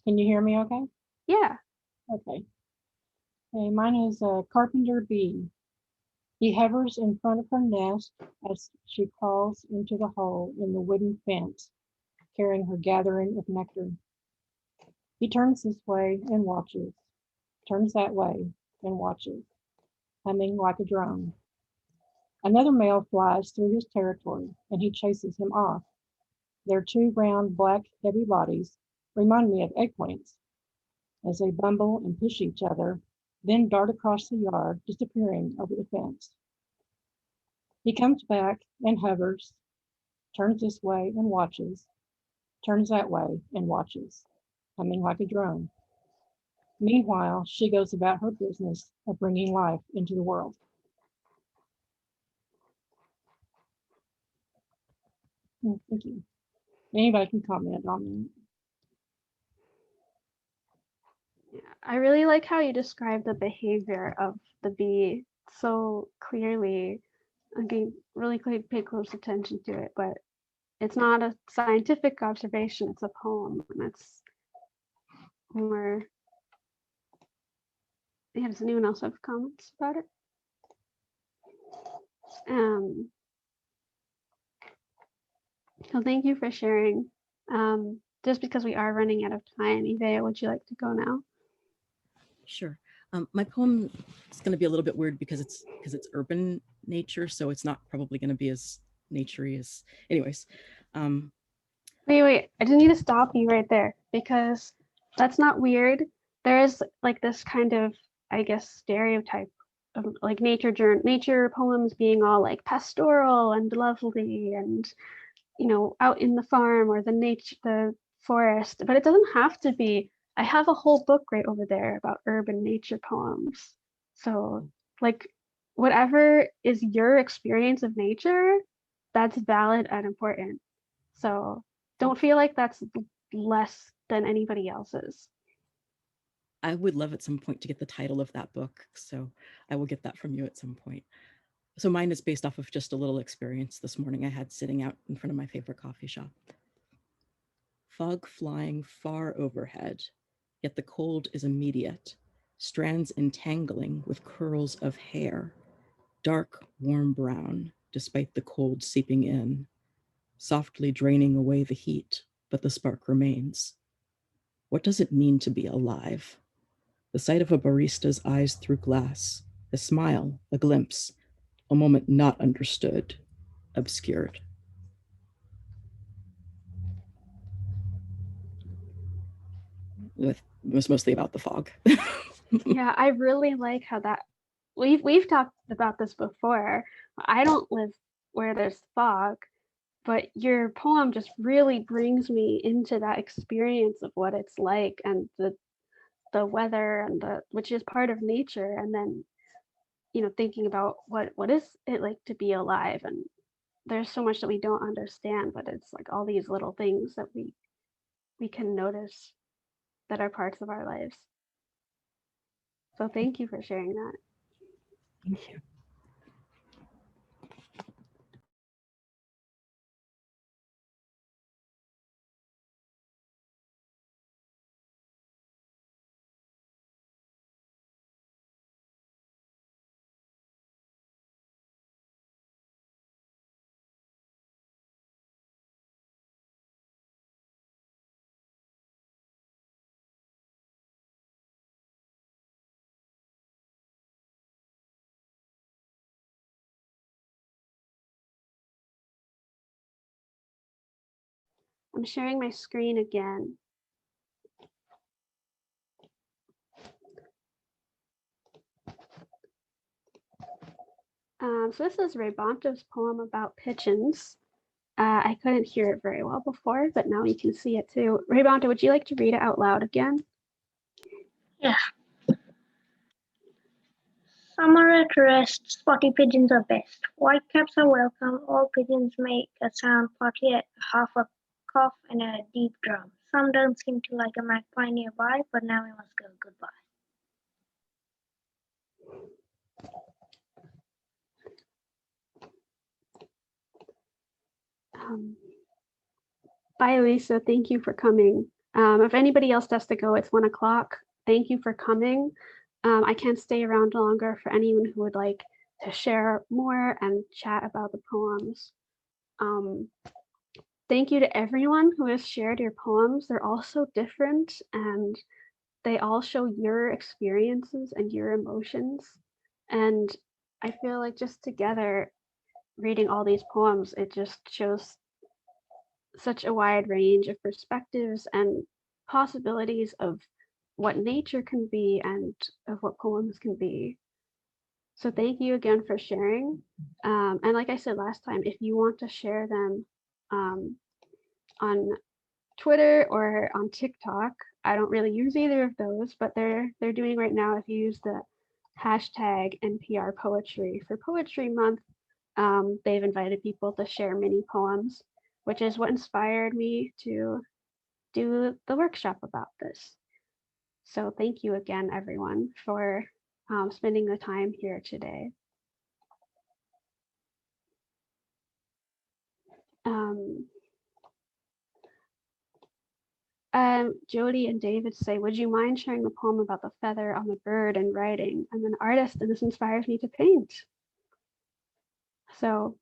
Can you hear me okay? Yeah. Okay. Okay, mine is a carpenter bee. He hovers in front of her nest as she crawls into the hole in the wooden fence, carrying her gathering of nectar. He turns this way and watches, turns that way and watches, humming like a drone. Another male flies through his territory and he chases him off. Their two round, black, heavy bodies remind me of eggplants as they bumble and push each other, then dart across the yard, disappearing over the fence. He comes back and hovers, turns this way and watches, turns that way and watches, humming like a drone. Meanwhile, she goes about her business of bringing life into the world. Thank you. Anybody can comment on that. I really like how you describe the behavior of the bee so clearly. I mean, really pay close attention to it, but it's not a scientific observation, it's a poem. And it's more, yeah, does anyone else have comments about it? So thank you for sharing. Just because we are running out of time, Ivea, would you like to go now? Sure. My poem is going to be a little bit weird because it's urban nature, so it's not probably going to be as naturey as. Anyways. Wait. I just need to stop you right there because that's not weird. There is like this kind of, I guess, stereotype of like nature poems being all like pastoral and lovely and, you know, out in the farm or the forest, but it doesn't have to be. I have a whole book right over there about urban nature poems. So like whatever is your experience of nature, that's valid and important. So don't feel like that's less than anybody else's. I would love at some point to get the title of that book, so I will get that from you at some point. So mine is based off of just a little experience this morning I had sitting out in front of my favorite coffee shop. Fog flying far overhead, yet the cold is immediate, strands entangling with curls of hair, dark, warm brown, despite the cold seeping in, softly draining away the heat, but the spark remains. What does it mean to be alive? The sight of a barista's eyes through glass, a smile, a glimpse, a moment not understood, obscured. was mostly about the fog. Yeah, I really like how that we've talked about this before. I don't live where there's fog, but your poem just really brings me into that experience of what it's like, and the weather, and which is part of nature, and then thinking about what is it like to be alive. And there's so much that we don't understand, but it's like all these little things that we can notice that are parts of our lives. So thank you for sharing that. Thank you. I'm sharing my screen again. So this is Bamptov's poem about pigeons. I couldn't hear it very well before, but now you can see it too. Bamptov, would you like to read it out loud again? Yeah. Summer at rest, spotty pigeons are best. Whitecaps are welcome, all pigeons make a sound, partly a half a cough and a deep drum. Some don't seem to like a magpie nearby, but now we must go. Goodbye. Bye, Lisa. Thank you for coming. If anybody else has to go, it's 1 o'clock. Thank you for coming. I can't stay around longer for anyone who would like to share more and chat about the poems. Thank you to everyone who has shared your poems. They're all so different, and they all show your experiences and your emotions. And I feel like just together, reading all these poems, it just shows such a wide range of perspectives and possibilities of what nature can be and of what poems can be. So thank you again for sharing. And like I said last time, if you want to share them on Twitter or on TikTok, I don't really use either of those, but they're doing right now. If you use the hashtag NPR Poetry for Poetry Month, they've invited people to share mini poems, which is what inspired me to do the workshop about this. So thank you again, everyone, for spending the time here today. Jody and David say, would you mind sharing the poem about the feather on the bird and writing? I'm an artist and this inspires me to paint. So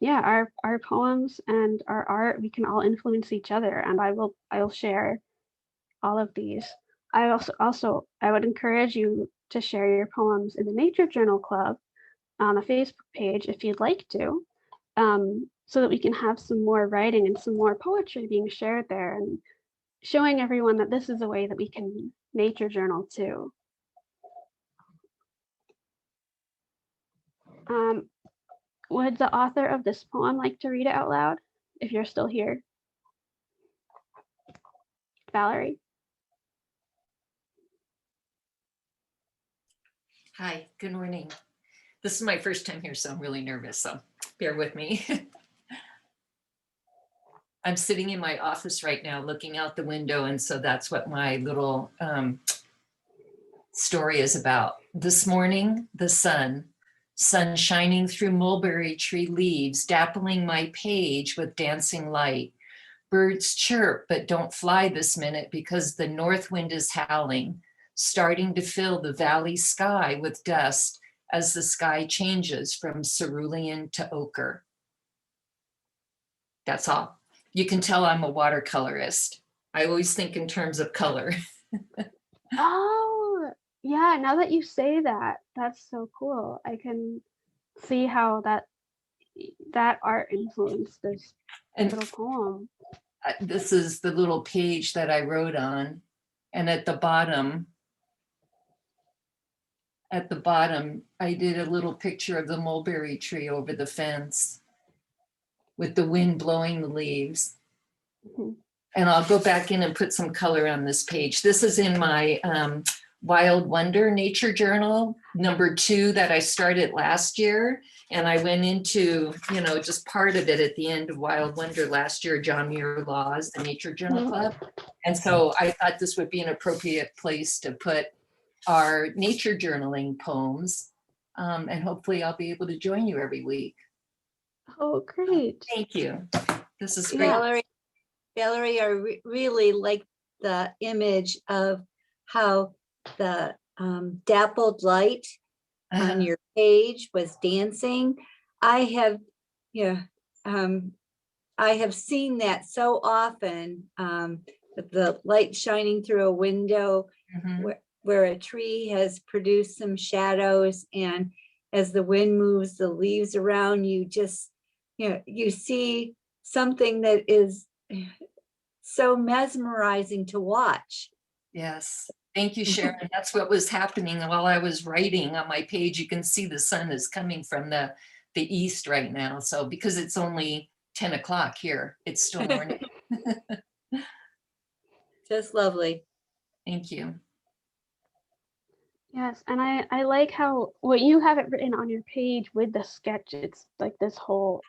yeah, our poems and our art, we can all influence each other, and I will share all of these. I would encourage you to share your poems in the Nature Journal Club on the Facebook page if you'd like to, so that we can have some more writing and some more poetry being shared there, and showing everyone that this is a way that we can nature journal too. Would the author of this poem like to read it out loud, if you're still here? Valerie? Hi, good morning. This is my first time here, so I'm really nervous, so bear with me. I'm sitting in my office right now looking out the window, and so that's what my little story is about. This morning, the sun shining through mulberry tree leaves, dappling my page with dancing light. Birds chirp but don't fly this minute because the north wind is howling, starting to fill the valley sky with dust as the sky changes from cerulean to ochre. That's all. You can tell I'm a watercolorist. I always think in terms of color. Oh, yeah, now that you say that, that's so cool. I can see how that art influenced this little poem. this is the little page that I wrote on. And at the bottom, I did a little picture of the mulberry tree over the fence with the wind blowing the leaves. Mhm. And I'll go back in and put some color on this page. This is in my Wild Wonder Nature Journal, #2 that I started last year. And I went into, just part of it at the end of Wild Wonder last year, John Muir Laws, the Nature Journal Club. And so I thought this would be an appropriate place to put our nature journaling poems. And hopefully I'll be able to join you every week. Oh, great. Thank you. This is great. Yeah. Valerie, I really like the image of how the dappled light on your page was dancing. I have seen that so often, the light shining through a window where a tree has produced some shadows, and as the wind moves the leaves around, you just, you see something that is so mesmerizing to watch. Yes. Thank you, Sharon. That's what was happening while I was writing on my page. You can see the sun is coming from the east right now. So because it's only 10 o'clock here, it's still morning. Just lovely. Thank you. Yes, and I like how what you have it written on your page with the sketch. It's like this whole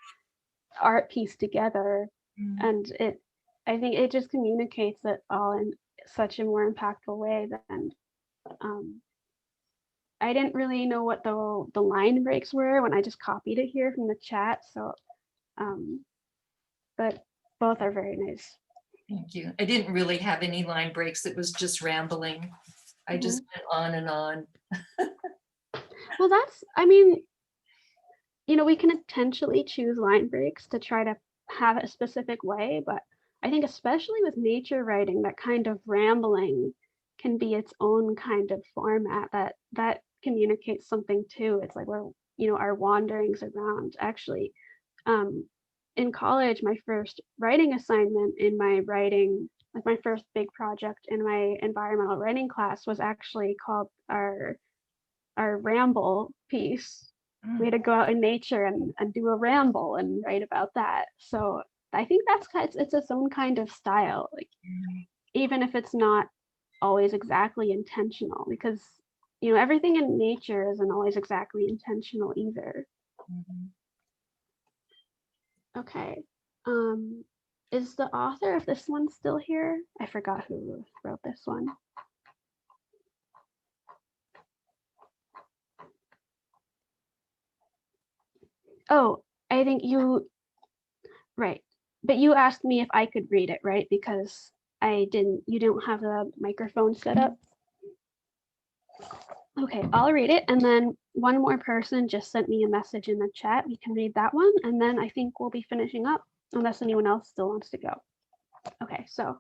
art piece together, and I think it just communicates it all in such a more impactful way than I didn't really know what the line breaks were when I just copied it here from the chat. So, but both are very nice. Thank you. I didn't really have any line breaks. It was just rambling. I just went on and on. Well, that's, I mean, we can intentionally choose line breaks to try to have it a specific way, but I think especially with nature writing, that kind of rambling can be its own kind of format that communicates something too. It's like we're, our wanderings around. Actually, in college, my first writing assignment in my writing, like my first big project in my environmental writing class was actually called our ramble piece. We had to go out in nature and do a ramble and write about that. So I think it's its own kind of style, like even if it's not always exactly intentional, because everything in nature isn't always exactly intentional either. Okay. Is the author of this one still here? I forgot who wrote this one. Oh, I think right. But you asked me if I could read it, right? Because you don't have the microphone set up. Okay, I'll read it. And then one more person just sent me a message in the chat. We can read that one. And then I think we'll be finishing up unless anyone else still wants to go. Okay, so.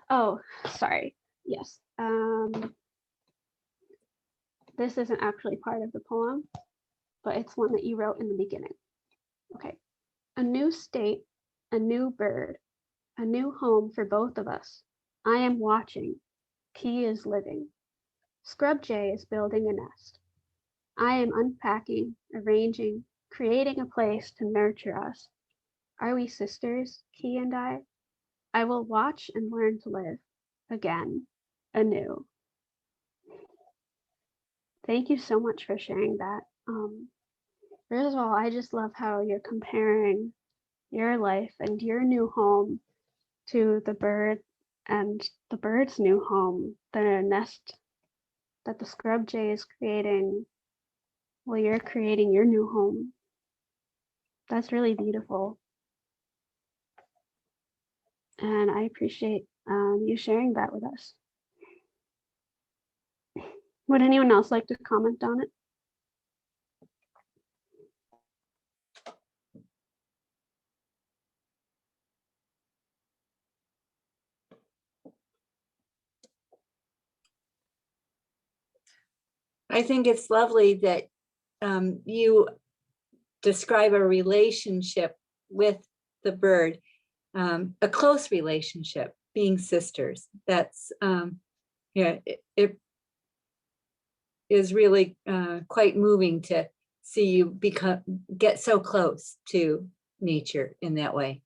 Oh, sorry. Yes. This isn't actually part of the poem, but it's one that you wrote in the beginning. Okay. A new state, a new bird, a new home for both of us. I am watching. Key is living. Scrub Jay is building a nest. I am unpacking, arranging, creating a place to nurture us. Are we sisters, Key and I? I will watch and learn to live again, anew. Thank you so much for sharing that. First of all, I just love how you're comparing your life and your new home to the bird and the bird's new home, the nest that the scrub jay is creating while you're creating your new home. That's really beautiful. And I appreciate you sharing that with us. Would anyone else like to comment on it? I think it's lovely that you describe a relationship with the bird, a close relationship, being sisters. That's, yeah, it is really quite moving to see you get so close to nature in that way.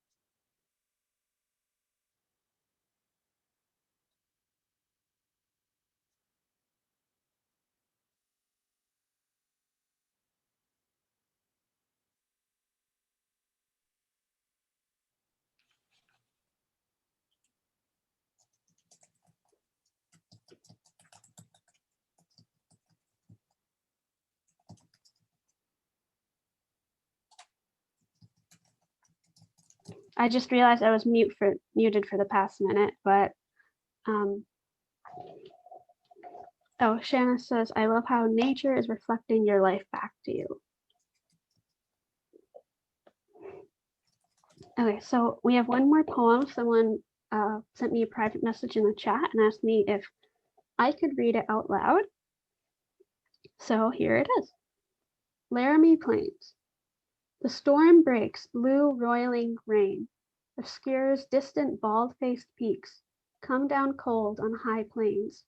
I just realized I was muted for the past minute, but oh, Shanna says, I love how nature is reflecting your life back to you. Okay, so we have one more poem. Someone sent me a private message in the chat and asked me if I could read it out loud. So here it is. Laramie Plains. The storm breaks blue roiling rain, obscures distant bald-faced peaks, come down cold on high plains,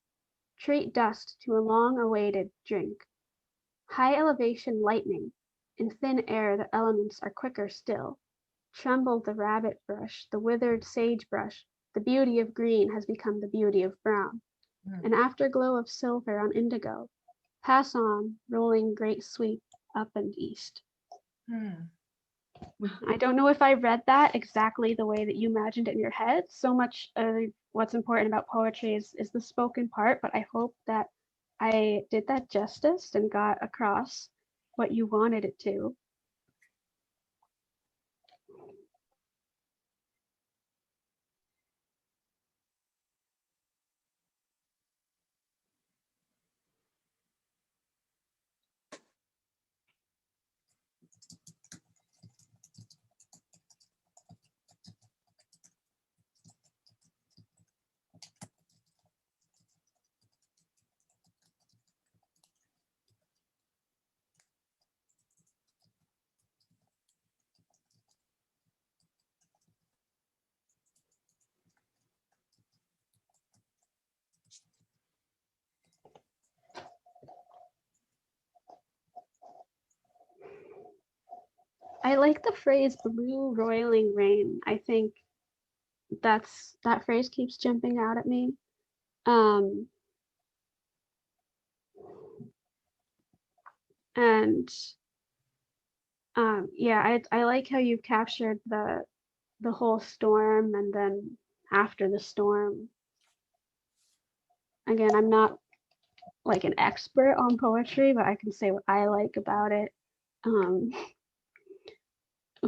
treat dust to a long-awaited drink. High elevation lightning, in thin air the elements are quicker still. Tremble the rabbit brush, the withered sagebrush, the beauty of green has become the beauty of brown. An afterglow of silver on indigo. Pass on, rolling great sweep up and east. I don't know if I read that exactly the way that you imagined it in your head. So much of what's important about poetry is the spoken part, but I hope that I did that justice and got across what you wanted it to. I like the phrase blue roiling rain. I think that phrase keeps jumping out at me. Yeah, I like how you've captured the whole storm and then after the storm. Again, I'm not like an expert on poetry, but I can say what I like about it.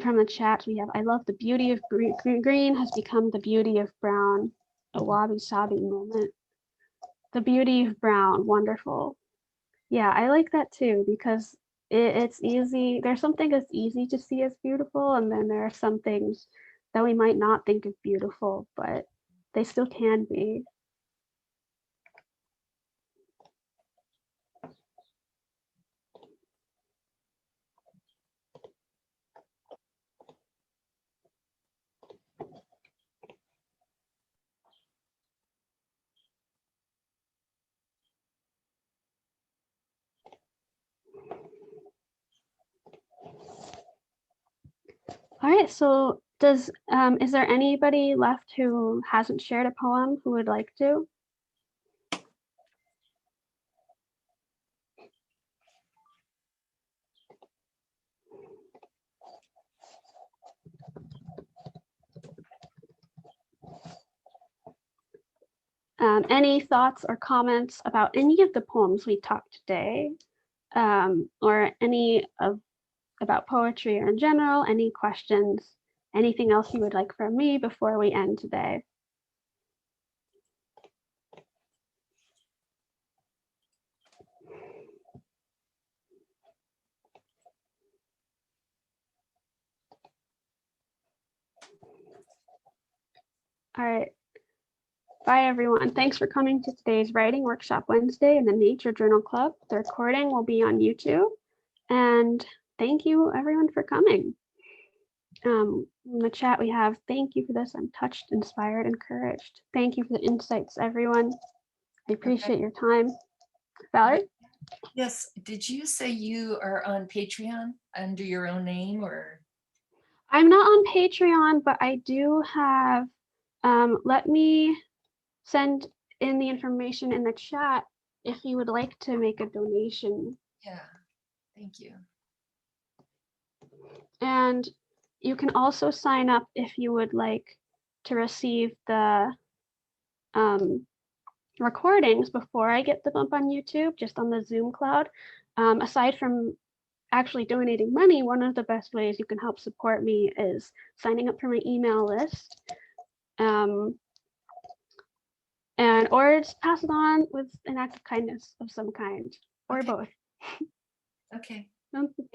From the chat we have, I love the beauty of green has become the beauty of brown, a wabi-sabi moment. The beauty of brown, wonderful. Yeah, I like that too, because it's easy. There's something that's easy to see as beautiful, and then there are some things that we might not think of beautiful, but they still can be. All right, so is there anybody left who hasn't shared a poem who would like to? Any thoughts or comments about any of the poems we talked today, or any about poetry or in general, any questions, anything else you would like from me before we end today? All right. Bye, everyone. Thanks for coming to today's Writing Workshop Wednesday in the Nature Journal Club. The recording will be on YouTube. And thank you, everyone, for coming. In the chat we have, thank you for this. I'm touched, inspired, encouraged. Thank you for the insights, everyone. I appreciate your time. Valerie? Yes, did you say you are on Patreon under your own name or? I'm not on Patreon, but I do have, let me send in the information in the chat if you would like to make a donation. Yeah, thank you. And you can also sign up if you would like to receive the recordings before I get them up on YouTube, just on the Zoom cloud. Aside from actually donating money, one of the best ways you can help support me is signing up for my email list. Or just pass it on with an act of kindness of some kind, or Okay. both. Okay.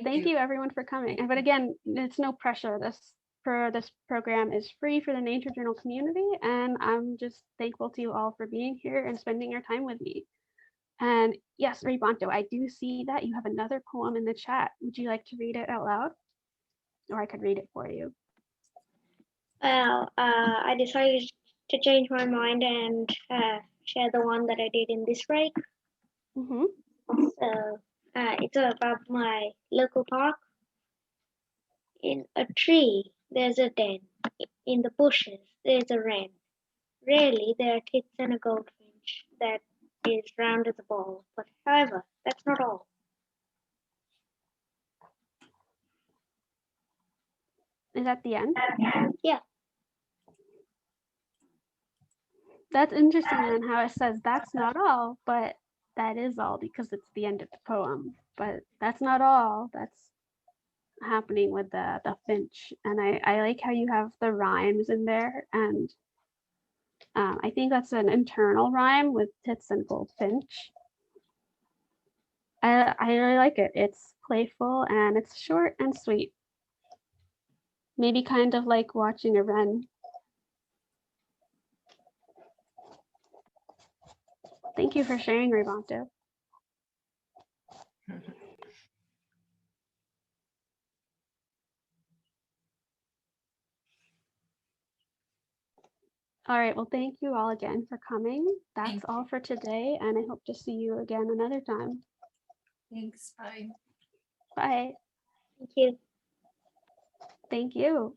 Thank you everyone for coming. But again, it's no pressure. This program is free for the Nature Journal community, and I'm just thankful to you all for being here and spending your time with me. And yes, Rebonto, I do see that you have another poem in the chat. Would you like to read it out loud? Or I could read it for you. Well, I decided to change my mind and share the one that I did in this break. Mm-hmm. So it's about my local park. In a tree, there's a den. In the bushes, there's a wren. Rarely there are tits and a goldfinch that is round as a ball. But however, that's not all. Is that the end? Yeah. That's interesting then how it says that's not all, but that is all because it's the end of the poem. But that's not all. That's happening with the finch. And I like how you have the rhymes in there. And I think that's an internal rhyme with tits and goldfinch. I really like it. It's playful and it's short and sweet. Maybe kind of like watching a wren. Thank you for sharing, Rebonto. All right, well, thank you all again for coming. That's all for today, and I hope to see you again another time. Thanks, bye. Bye. Thank you. Thank you.